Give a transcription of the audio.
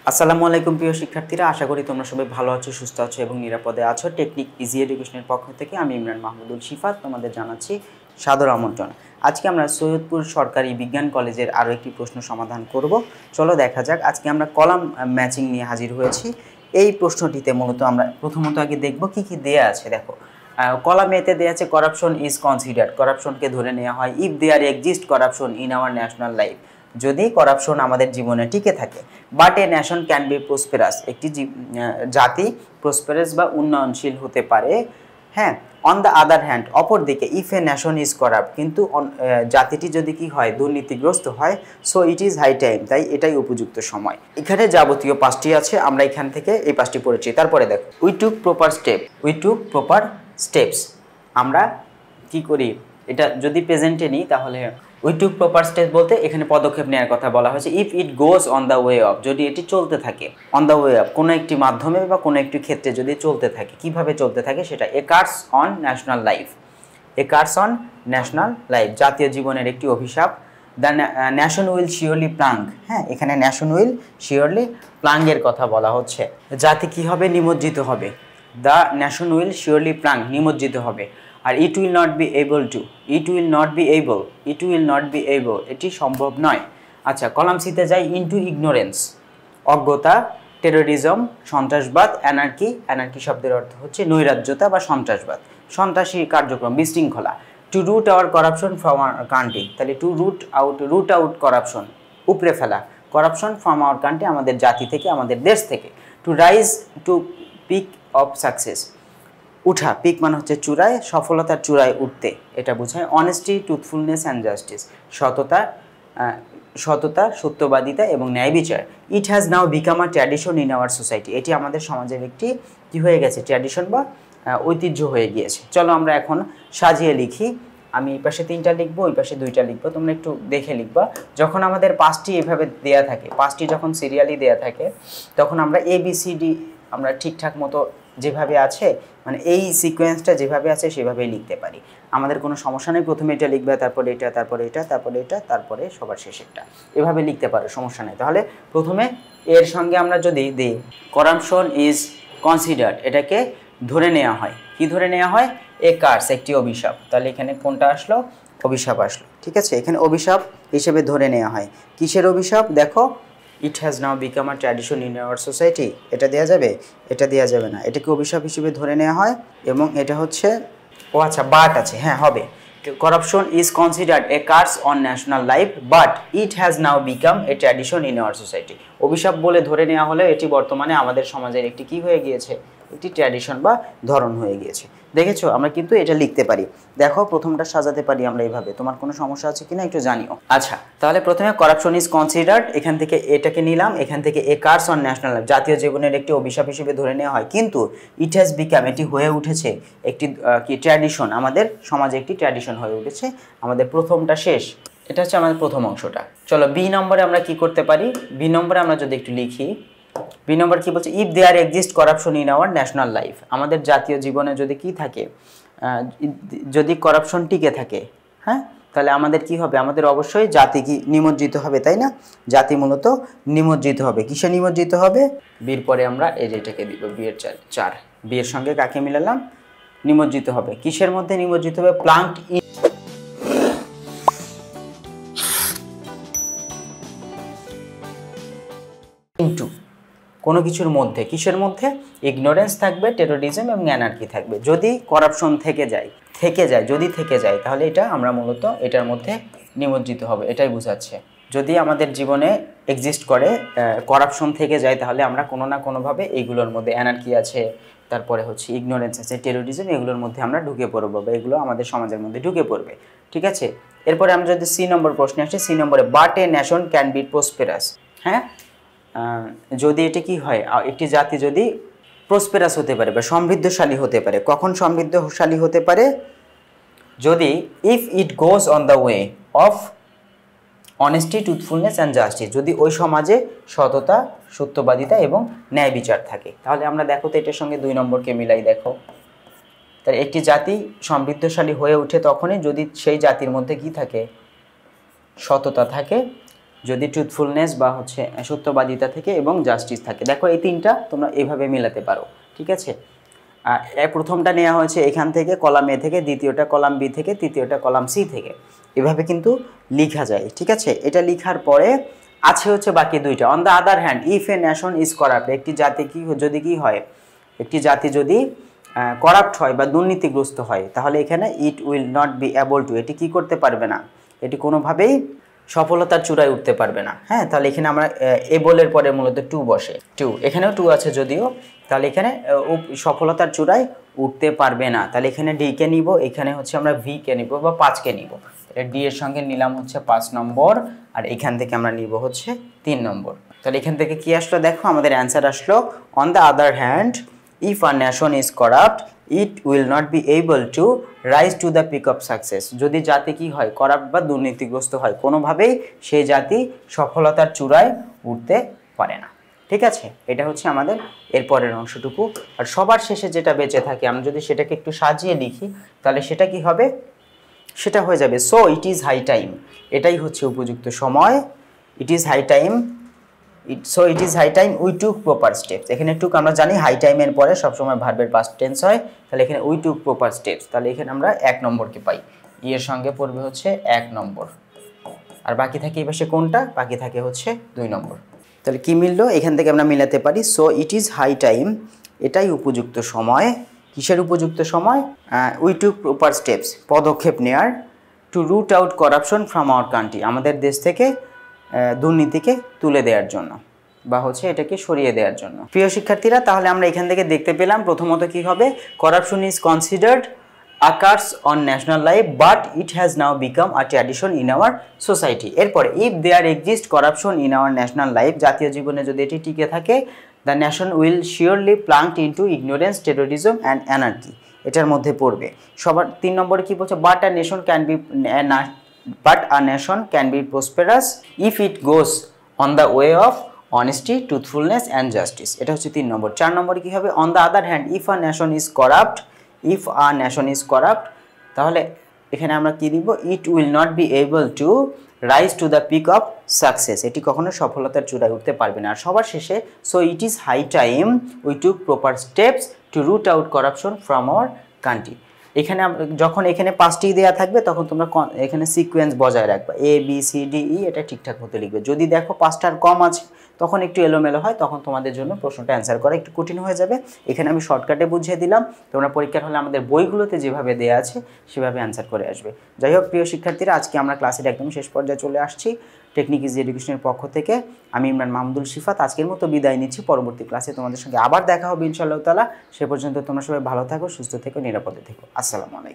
আসসালামু আলাইকুম প্রিয় শিক্ষার্থীরা, আশা করি তোমরা সবাই ভালো আছো, সুস্থ আছো এবং নিরাপদে আছো। টেকনিক ইজি এডুকেশনের পক্ষ থেকে আমি ইমরান মাহমুদুল শিফাত তোমাদের জানাচ্ছি সাদর আমন্ত্রণ। আজকে আমরা সৈয়দপুর সরকারি বিজ্ঞান কলেজের আরও একটি প্রশ্ন সমাধান করব। চলো দেখা যাক। আজকে আমরা কলাম ম্যাচিং নিয়ে হাজির হয়েছি। এই প্রশ্নটিতে মূলত আমরা প্রথমত আগে দেখব কি কি দেয়া আছে। দেখো, কলাম এতে দেয়া আছে করাপশন ইজ কনসিডার্ড, করাপশনকে ধরে নেওয়া হয় if there exist corruption in our national life, যদি করাপশন আমাদের জীবনে টিকে থাকে। But a nation can be prosperous, একটি জাতি প্রসপেরাস বা উন্নয়নশীল হতে পারে। হ্যাঁ, অন দ্য আদার হ্যান্ড, অপরদিকে if a nation is corrupt, কিন্তু জাতিটি যদি কি হয়, দুর্নীতিগ্রস্ত হয়, so it is high time, তাই এটাই উপযুক্ত সময়। এখানে যাবতীয় পাঁচটি আছে, আমরা এখান থেকে এই পাঁচটি পড়েছি। তারপরে দেখো, we took proper step, we took proper steps, আমরা কি করি, এটা যদি প্রেজেন্টে নিই তাহলে উই টুক প্রপার স্টেপ বলতে এখানে পদক্ষেপ নেওয়ার কথা বলা হয়েছে। If it goes on the way of, যদি এটি চলতে থাকে, অন দ্য ওয়ে অফ কোনো একটি মাধ্যমে বা কোনো একটি ক্ষেত্রে যদি চলতে থাকে, কিভাবে চলতে থাকে সেটা। A curse on national life, a curse on national life, জাতীয় জীবনের একটি অভিশাপ। The nation will surely plunge, হ্যাঁ এখানে ন্যাশন উইল শিওরলি প্লাংয়ের কথা বলা হচ্ছে। জাতি কি হবে, নিমজ্জিত হবে। The nation will surely plunge, নিমজ্জিত হবে। আর it will not be able to, it will not be able, it will not be able, এটি সম্ভব নয়। আচ্ছা, কলাম সিতে যাই। ইনটু ইগনোরেন্স, অজ্ঞতা। টেরোরিজম, সন্ত্রাসবাদ। অ্যানার্কি, অ্যানার্কি শব্দের অর্থ হচ্ছে নৈরাজ্যতা বা সন্ত্রাসবাদ, সন্ত্রাসী কার্যক্রম, বিশৃঙ্খলা। To root our corruption from our country, তাহলে টু রুট আউট করাপশন, উপড়ে ফেলা করাপশন ফ্রম আওয়ার কান্ট্রি, আমাদের জাতি থেকে, আমাদের দেশ থেকে। To rise to peak of success, উঠা, পিক মানে হচ্ছে চূড়ায়, সফলতার চূড়ায় উঠতে, এটা বোঝায়। অনেস্টি, ট্রুথফুলনেস অ্যান্ড জাস্টিস, সততা, সত্যবাদিতা এবং ন্যায় বিচার। ইট has now become a tradition in our society, এটি আমাদের সমাজের একটি কী হয়ে গেছে, ট্র্যাডিশন বা ঐতিহ্য হয়ে গিয়েছে। চলো আমরা এখন সাজিয়ে লিখি। আমি এই পাশে 3টা লিখবো, ওই পাশে 2টা লিখবো, তোমরা একটু দেখে লিখবা। যখন আমাদের 5টি এভাবে দেয়া থাকে, 5টি যখন সিরিয়ালি দেয়া থাকে, তখন আমরা ABCD আমরা ঠিকঠাক মতো যেভাবে আছে, মানে এই সিকোয়েন্সটা যেভাবে আছে সেভাবেই লিখতে পারি। আমাদের কোনো সমস্যা নেই। প্রথমে এটা লিখবে, তারপরে এটা, তারপরে এটা, তারপরে এটা, তারপরে সবার শেষেরটা, এভাবে লিখতে পারো, সমস্যা নেই। তাহলে প্রথমে এর সঙ্গে আমরা যদি দিই করাপশন ইজ কনসিডার্ড, এটাকে ধরে নেওয়া হয়। কি ধরে নেওয়া হয়? এ কার্স, একটি অভিশাপ। তাহলে এখানে কোনটা আসলো? অভিশাপ আসলো। ঠিক আছে, এখানে অভিশাপ হিসেবে ধরে নেওয়া হয়। কিসের অভিশাপ? দেখো, ইট has now become a tradition in our society, এটা দেওয়া যাবে? এটা দেওয়া যাবে না, এটাকে অভিশাপ হিসেবে ধরে নেওয়া হয়। এবং এটা হচ্ছে, ও আচ্ছা, বাট আছে, হ্যাঁ হবে। Corruption is considered a curse on national life but it has now become a tradition in our society. অভিশাপ বলে ধরে নেওয়া হলে এটি বর্তমানে আমাদের সমাজের একটি কি হয়ে গিয়েছে, একটি ট্র্যাডিশন বা ধরন হয়ে গিয়েছে। দেখেছো, আমরা কিন্তু এটা লিখতে পারি। দেখো, প্রথমটা সাজাতে পারি আমরা এইভাবে। তোমার কোনো সমস্যা আছে কিনা একটু জানিও। আচ্ছা, তাহলে প্রথমে করাপশন ইজ কনসিডার্ড, এখান থেকে এটাকে নিলাম, এখান থেকে a curse on national life, জাতীয় জীবনের একটি অভিশাপ হিসেবে ধরে নেওয়া হয়। কিন্তু ইট হ্যাজ বিকাম, এটি হয়ে উঠেছে একটি কি ট্র্যাডিশন, আমাদের সমাজে একটি ট্র্যাডিশন হয়ে উঠেছে। আমাদের প্রথমটা শেষ, এটা হচ্ছে আমাদের প্রথম অংশটা। চলো বি নম্বরে আমরা কি করতে পারি। বি নম্বরে আমরা যদি একটু লিখি, বি নম্বর কি বলছে? If there exist corruption in our national life, আমাদের জাতীয় জীবনে যদি কি থাকে, যদি করাপশন টিকে থাকে, হ্যাঁ, তাহলে আমাদের কি হবে? আমাদের অবশ্যই জাতি কি নিমজ্জিত হবে, তাই না? জাতি মূলত নিমজ্জিত হবে। কিসে নিমজ্জিত হবে? বিয়ের পরে আমরা এই যেটাকে দিব, বিয়ের 4, বিয়ের সঙ্গে কাকে মিলালাম? নিমজ্জিত হবে। কিসের মধ্যে নিমজ্জিত হবে? প্লাঙ্কড ইনটু, কোনো কিছুর মধ্যে। কিসের মধ্যে? ইগনোরেন্স থাকবে, টেরোরিজম এবং অ্যানার্কি থাকবে। যদি করাপশন থেকে যায়, যদি থেকে যায়, তাহলে এটা আমরা মূলত এটার মধ্যে নিমজ্জিত হবে, এটাই বোঝাচ্ছে। যদি আমাদের জীবনে এক্সিস্ট করে, করাপশন থেকে যায়, তাহলে আমরা কোনো না কোনোভাবে এইগুলোর মধ্যে, অ্যানার্কি আছে, তারপরে হচ্ছে ইগনোরেন্স আছে, টেরোরিজম, এগুলোর মধ্যে আমরা ঢুকে পড়বো বা এগুলো আমাদের সমাজের মধ্যে ঢুকে পড়বে। ঠিক আছে, এরপরে আমরা যদি সি নম্বর প্রশ্নে আসি, সি নম্বরে but a nation can be prosperous, হ্যাঁ, যদি এটি কি হয়, একটি জাতি যদি প্রসপেরাস হতে পারে বা সমৃদ্ধশালী হতে পারে। কখন সমৃদ্ধশালী হতে পারে? যদি if it goes on the way of honesty, truthfulness and justice, যদি ওই সমাজে সততা, সত্যবাদিতা এবং ন্যায় বিচার থাকে। তাহলে আমরা দেখো তো এটার সঙ্গে 2 নম্বরকে মিলাই দেখো। তাহলে একটি জাতি সমৃদ্ধশালী হয়ে ওঠে তখনই যদি সেই জাতির মধ্যে কি থাকে, সততা থাকে, যদি ট্রুথফুলনেস বা হচ্ছে সত্যবাদিতা থেকে এবং জাস্টিস থাকে। দেখো এই তিনটা তোমরা এইভাবে মেলাতে পারো, ঠিক আছে। প্রথমটা নেওয়া হয়েছে এখান থেকে কলাম এ থেকে, দ্বিতীয়টা কলাম বি থেকে, তৃতীয়টা কলাম সি থেকে, এভাবে কিন্তু লেখা যায়, ঠিক আছে। এটা লেখার পরে আছে হচ্ছে বাকি দুইটা। On the other hand if a nation is corrupt, একটি জাতি যদি কি হয়, একটি জাতি যদি করাপ্ট হয় বা দুর্নীতিগ্রস্ত হয়, তাহলে এখানে ইট will not be able two, এটি কি করতে পারবে না, এটি কোনোভাবেই সফলতার চূড়ায় উঠতে পারবে না। হ্যাঁ, তাহলে এখানে আমরা এবলের পরে মূলত টু বসে, টু এখানেও টু আছে যদিও, তাহলে এখানে সফলতার চূড়ায় উঠতে পারবে না। তাহলে এখানে ডি কে নিব, এখানে হচ্ছে আমরা ভি কে নিব বা 5কে নিব। ডি এর সঙ্গে নিলাম হচ্ছে 5 নম্বর, আর এখান থেকে আমরা নিব হচ্ছে 3 নম্বর। তাহলে এখান থেকে কি আসলো, দেখো আমাদের অ্যান্সার আসলো on the other hand if a nation is corrupt it will not be able to rise to the peak of success. যদি জাতি কি হয়, করাপ্ট বা দুর্নীতিগ্রস্ত হয়, কোনোভাবেই সেই জাতি সফলতার চূড়ায় উঠতে পারে না, ঠিক আছে। এটা হচ্ছে আমাদের এরপরের অংশটুকু। আর সবার শেষে যেটা বেঁচে থাকে, আমরা যদি সেটাকে একটু সাজিয়ে লিখি তাহলে সেটা কি হবে, সেটা হয়ে যাবে so it is high time, এটাই হচ্ছে উপযুক্ত সময়। It is high time, so it is high time we took proper steps. এখানে টুক আমরা জানি হাই টাইমের পরে সবসময় ভার্বের পাস্ট টেন্স হয়, তাহলে এখানে উই টুক প্রপার স্টেপস, তাহলে এখানে আমরা 1 নম্বরকে পাই। ই এর সঙ্গে পড়বে হচ্ছে 1 নম্বর, আর বাকি থাকে এই পাশে কোনটা, বাকি থাকে হচ্ছে 2 নম্বর। তাহলে কি মিললো, এখান থেকে আমরা মিলাতে পারি so it is high time, এটাই উপযুক্ত সময়। কিসের উপযুক্ত সময়, উই টুক প্রপার স্টেপস, পদক্ষেপ নেয়ার, to root out corruption from our country, আমাদের দেশ থেকে দুর্নীতিকে তুলে দেওয়ার জন্য বা হচ্ছে এটাকে সরিয়ে দেওয়ার জন্য। প্রিয় শিক্ষার্থীরা, তাহলে আমরা এখান থেকে দেখতে পেলাম প্রথমত কি হবে, corruption is considered occurs on national life but it has now become a tradition in our society। এরপরে if there exists corruption in our national life, জাতীয় জীবনে যদি এটি টিকে থাকে, the nation will surely plunged into ignorance, terrorism and anarchy, এটার মধ্যে পড়বে। সবার 3 নম্বরে কি বলছে, but a nation can be prosperous if it goes on the way of honesty, truthfulness and justice, এটা হচ্ছে 3 নম্বর। 4 নম্বরে কি হবে, on the other hand if a nation is corrupt, if a nation is corrupt, তাহলে এখানে আমরা কি দিব, it will not be able to rise to the peak of success, এটি কখনো সফলতার চূড়ায় উঠতে পারবে না। আর সবার শেষে so it is high time we took proper steps to root out corruption from our country। এখানে যখন এখানে 5টি দেওয়া থাকবে তখন তোমরা এখানে সিকোয়েন্স বজায় রাখবে, A B C D E, এটা ঠিকঠাক মতো লিখবে। যদি দেখো 5টার কম আছে তখন একটু এলোমেলো হয়, তখন তোমাদের জন্য প্রশ্নটা অ্যান্সার করা একটু কঠিন হয়ে যাবে। এখানে আমি শর্টকাটে বুঝিয়ে দিলাম, তোমরা পরীক্ষার হলে আমাদের বইগুলোতে যেভাবে দেওয়া আছে সেভাবে অ্যান্সার করে আসবে। যাই হোক প্রিয় শিক্ষার্থীরা, আজকে আমরা ক্লাসের একদম শেষ পর্যায়ে চলে আসছি। টেকনিক ইজি এডুকেশনের পক্ষ থেকে আমি ইমরান মাহমুদুল শিফাত আজকের মতো বিদায় নিচ্ছি। পরবর্তী ক্লাসে তোমাদের সঙ্গে আবার দেখা হবে ইনশাআল্লাহ তাআলা। সে পর্যন্ত তোমরা সবাই ভালো থাকো, সুস্থ থেকো, নিরাপদে থেকো। আসসালামু আলাইকুম।